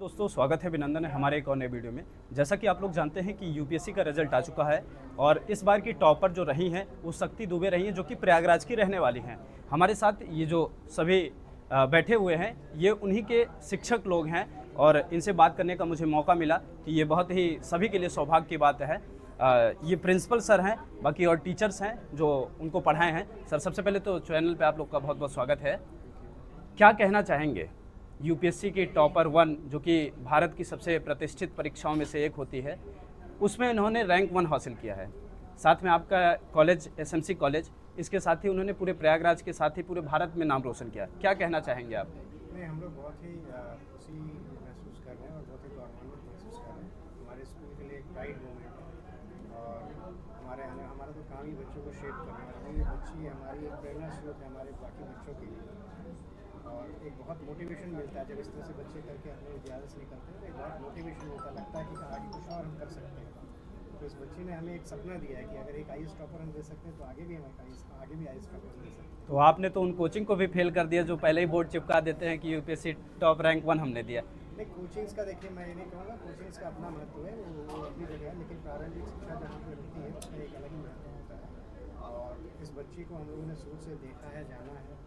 दोस्तों स्वागत है अभिनंदन है हमारे एक और नए वीडियो में। जैसा कि आप लोग जानते हैं कि यूपीएससी का रिजल्ट आ चुका है और इस बार की टॉपर जो रही हैं वो शक्ति दुबे रही हैं, जो कि प्रयागराज की रहने वाली हैं। हमारे साथ ये जो सभी बैठे हुए हैं ये उन्हीं के शिक्षक लोग हैं और इनसे बात करने का मुझे मौका मिला कि ये बहुत ही सभी के लिए सौभाग्य की बात है। ये प्रिंसिपल सर हैं, बाकी और टीचर्स हैं जो उनको पढ़ाए हैं। सर सबसे पहले तो चैनल पे आप लोग का बहुत बहुत स्वागत है। क्या कहना चाहेंगे यूपीएससी की टॉपर 1 जो कि भारत की सबसे प्रतिष्ठित परीक्षाओं में से एक होती है, उसमें इन्होंने रैंक 1 हासिल किया है। साथ में आपका कॉलेज एसएमसी कॉलेज, इसके साथ ही उन्होंने पूरे प्रयागराज के साथ ही पूरे भारत में नाम रोशन किया। क्या कहना चाहेंगे आप? नहीं, हम लोग बहुत ही खुशी महसूस कर रहे हैं और बहुत ही गौरवान्वित महसूस कर रहे हैं। हमारे स्कूल के लिए एक प्राइड मोमेंट है और हमारा तो काम ही बच्चों को शेप करना है। ये बच्ची हमारी एक प्रेरणा स्रोत है हमारे बाकी बच्चों के लिए और एक बहुत मोटिवेशन मिलता है जब इस तरह से बच्चे करके अपने विद्यालय से निकलते हैं तो एक बहुत मोटिवेशन मिलता है, लगता है कि आगे कुछ और हम कर सकते हैं। तो इस बच्ची ने हमें एक सपना दिया है कि अगर एक आईएएस टॉपर हम दे सकते हैं तो आगे भी आईएएस टॉपर दे सकते हैं। तो आपने तो उन कोचिंग को भी फेल कर दिया जो पहले ही बोर्ड चिपका देते हैं कि यूपीएससी टॉप रैंक 1 हमने दिया। नहीं, कोचिंग्स का देखिए मैं ये नहीं कहूँगा, कोचिंग्स का अपना महत्व है, वो अपनी जगह है, लेकिन प्रारंभिक शिक्षा जहाँ पर होती है उसका एक अलग ही महत्व होता है। और इस बच्ची को हम लोगों ने शुरू से देखा है, जाना है,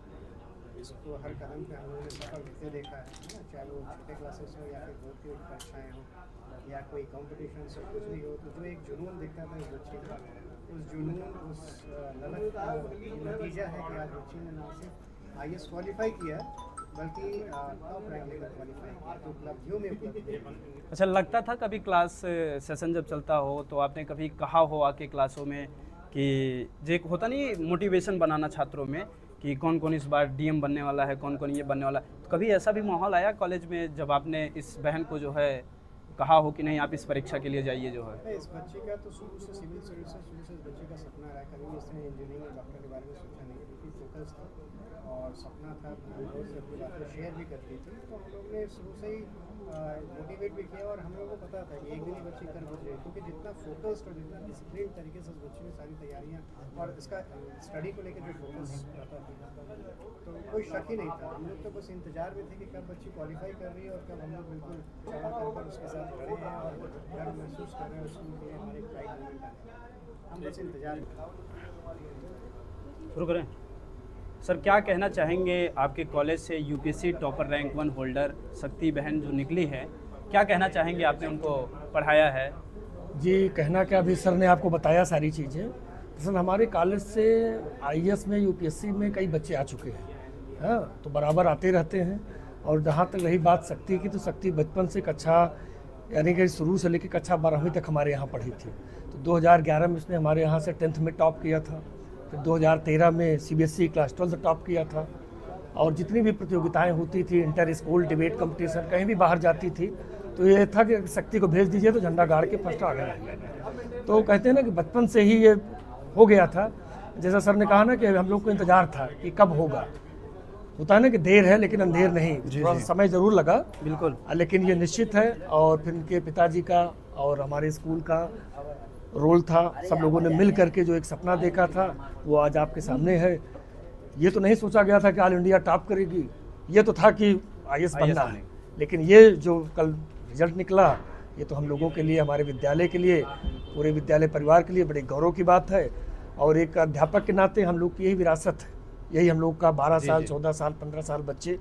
इसको हर कदम पे हम लोगों ने सफल होते देखा है ना, चाहे वो छोटे क्लासेस हो या फिर बोर्ड की परीक्षाएँ हों या कोई कॉम्पिटिशन हो, कुछ भी हो, तो जो एक जुनून दिखता था इस बच्चे का, उस जुनून उस ललक का नतीजा है कि आज बच्ची ने ना सिर्फ आईएएस क्वालिफाई किया बल्कि टॉप रैंक लेकर क्वालिफाई किया, तो उपलब्धियों में उपलब्धि। अच्छा, लगता था कभी क्लास सेशन जब चलता हो तो आपने कभी कहा हो आके क्लासों में कि जो एक होता नहीं मोटिवेशन बनाना छात्रों में कि कौन कौन इस बार डीएम बनने वाला है, कौन कौन ये बनने वाला है, तो कभी ऐसा भी माहौल आया कॉलेज में जब आपने इस बहन को जो है कहा हो कि नहीं आप इस परीक्षा के लिए जाइए? जो है इस बच्चे का तो शुरू से सिविल सर्विस शुरू से इस बच्चे का सपना रहा, कभी इसने इंजीनियरिंग और डॉक्टर के बारे में सोचा नहीं, क्योंकि फोकस था और सपना था, बहुत से अपनी बातें शेयर भी करती थी। तो हम लोग ने शुरू से ही मोटिवेट भी किया और हम लोगों को पता था कि एक दिन ही बच्ची कर गुजरे, क्योंकि जितना फोकस्ड और जितना डिसिप्लिन तरीके से उस बच्चे ने सारी तैयारियाँ और इसका स्टडी को लेकर जो फोकस रहता था तो कोई शक ही नहीं था। हम लोग तो बस इंतजार में थे कि कब बच्ची क्वालिफाई कर रही है और कब हम लोग बिल्कुल चढ़ा कर उसके साथ खड़े हैं और गर्व महसूस कर रहे हैं स्कूल के लिए हमारे एक प्राइड मोमेंट है। हम बस इंतजार शुरू करें। सर क्या कहना चाहेंगे आपके कॉलेज से यूपीएससी टॉपर रैंक 1 होल्डर शक्ति बहन जो निकली है, क्या कहना चाहेंगे? आपने उनको पढ़ाया है। जी, कहना क्या, अभी सर ने आपको बताया सारी चीज़ें। दरअसल हमारे कॉलेज से आईएएस में यूपीएससी में कई बच्चे आ चुके हैं, हाँ, तो बराबर आते रहते हैं। और जहाँ तक रही बात शक्ति की, तो शक्ति बचपन से कक्षा यानी कि शुरू से लेकर कक्षा 12वीं तक हमारे यहाँ पढ़ी थी। तो 2011 में इसने हमारे यहाँ से 10th में टॉप किया था, फिर 2013 में सीबीएसई क्लास 12 टॉप किया था। और जितनी भी प्रतियोगिताएं होती थी, इंटर स्कूल डिबेट कंपटीशन, कहीं भी बाहर जाती थी तो ये था कि शक्ति को भेज दीजिए तो झंडा गाड़ के फर्स्ट आ गया। तो कहते हैं ना कि बचपन से ही ये हो गया था। जैसा सर ने कहा ना कि हम लोग को इंतजार था कि कब होगा, होता है ना कि देर है लेकिन अंधेर नहीं, थोड़ा समय ज़रूर लगा बिल्कुल, लेकिन ये निश्चित है। और फिर इनके पिताजी का और हमारे स्कूल का रोल था, सब लोगों ने मिल करके जो एक सपना देखा था वो आज आपके सामने है। ये तो नहीं सोचा गया था कि ऑल इंडिया टॉप करेगी, ये तो था कि आईएएस बनना है, लेकिन ये जो कल रिजल्ट निकला ये तो हम लोगों के लिए, हमारे विद्यालय के लिए, पूरे विद्यालय परिवार के लिए बड़े गौरव की बात है। और एक अध्यापक के नाते हम लोग की यही विरासत है, यही हम लोग का 12 साल 14 साल 15 साल बच्चे,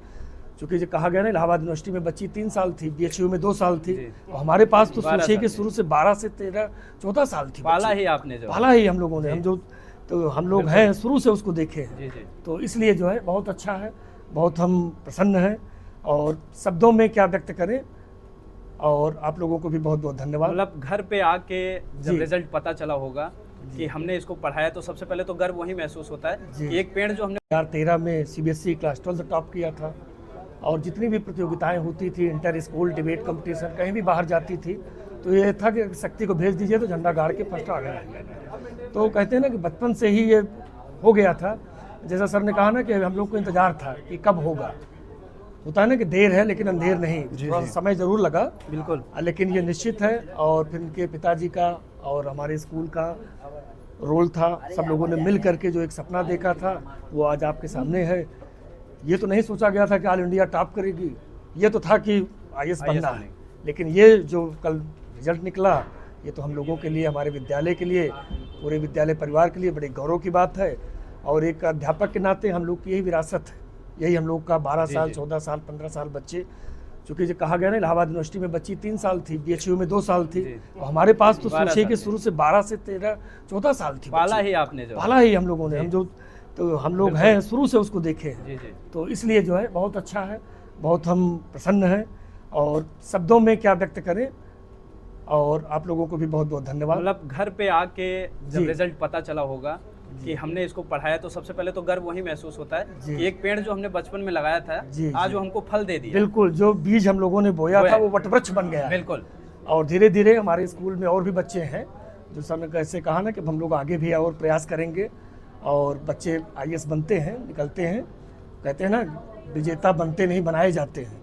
चूँकि जो कहा गया ना इलाहाबाद यूनिवर्सिटी में बच्ची 3 साल थी, बीएचयू में 2 साल थी, और हमारे पास तो सोचिए कि शुरू से 12 से 13 14 साल थी। पाला ही आपने, जो पाला ही हम लोगों ने, हम जो तो हम लोग हैं शुरू से उसको देखे हैं। तो इसलिए जो है बहुत अच्छा है, बहुत हम प्रसन्न हैं और शब्दों में क्या व्यक्त करें। और आप लोगों को भी बहुत बहुत धन्यवाद। मतलब घर पे आके जब रिजल्ट पता चला होगा कि हमने इसको पढ़ाया तो सबसे पहले तो गर्व वही महसूस होता है कि एक पेड़ जो हमने 2013 में सीबीएसई क्लास 12 टॉप किया था। और जितनी भी प्रतियोगिताएं होती थी, इंटर स्कूल डिबेट कंपटीशन, कहीं भी बाहर जाती थी तो ये था कि शक्ति को भेज दीजिए तो झंडा गाड़ के फर्स्ट आ गया। तो कहते हैं ना कि बचपन से ही ये हो गया था। जैसा सर ने कहा ना कि हम लोग को इंतजार था कि कब होगा, होता है ना कि देर है लेकिन अंधेर नहीं, थोड़ा समय ज़रूर लगा बिल्कुल, लेकिन ये निश्चित है। और फिर इनके पिताजी का और हमारे स्कूल का रोल था, सब लोगों ने मिल करके जो एक सपना देखा था वो आज आपके सामने है। ये तो नहीं सोचा गया था कि ऑल इंडिया टॉप करेगी, ये तो था कि IAS बनना है, लेकिन ये जो कल रिजल्ट निकला, ये तो हम लोगों के लिए, हमारे विद्यालय के लिए, पूरे विद्यालय परिवार के लिए बड़े गौरव की बात है। और एक अध्यापक के नाते हम लोग की यही विरासत है, यही हम लोग का 12 साल, 14 साल, 15 साल बच्चे, चूँकि जो कहा गया ना, इलाहाबाद यूनिवर्सिटी में बच्ची 3 साल थी, BHU में 2 साल थी, और हमारे पास तो सोचिए कि शुरू से 12 से 13, 14 साल थी। पाला ही आपने, जो पाला ही हम लोगों ने, हम जो तो हम लोग हैं शुरू से उसको देखे हैं। जी जी। तो इसलिए जो है बहुत अच्छा है, बहुत हम प्रसन्न हैं, और शब्दों में क्या व्यक्त करें। और आप लोगों को भी बहुत बहुत धन्यवाद। मतलब घर पे आके जब जी। रिजल्ट पता चला होगा कि हमने इसको पढ़ाया, तो सबसे पहले तो गर्व वही महसूस होता है जी। कि एक पेड़ जो हमने बचपन में लगाया था, जी, आज जी। वो हमको फल दे दिया। बिल्कुल, जो बीज हम लोगों ने बोया था बोया। वो वटवृक्ष बन गया है। बिल्कुल। और धीरे धीरे हमारे स्कूल में और भी बच्चे हैं, जो समय कैसे कहा ना कि हम लोग आगे भी और प्रयास करेंगे, और बच्चे IAS बनते हैं, निकलते हैं। कहते हैं ना, विजेता बनते नहीं, बनाए जाते हैं।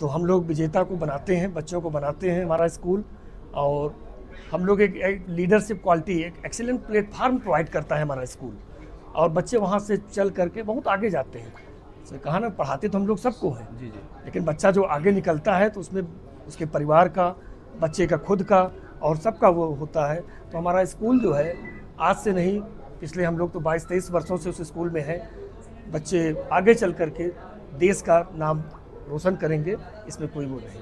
तो हम लोग विजेता को बनाते हैं, बच्चों को बनाते हैं हमारा स्कूल। और हम लोग एक लीडरशिप क्वालिटी, एक एक्सीलेंट प्लेटफार्म प्रोवाइड करता है हमारा स्कूल, और बच्चे वहाँ से चल करके बहुत आगे जाते हैं। जैसे कहा ना, पढ़ाते तो हम लोग सबको हैं, जी जी। लेकिन बच्चा जो आगे निकलता है तो उसमें उसके परिवार का, बच्चे का खुद का और सबका वो होता है। तो हमारा स्कूल जो है आज से नहीं, पिछले हम लोग तो 22-23 वर्षों से उस स्कूल में हैं। बच्चे आगे चल करके देश का नाम रोशन करेंगे, इसमें कोई वो नहीं।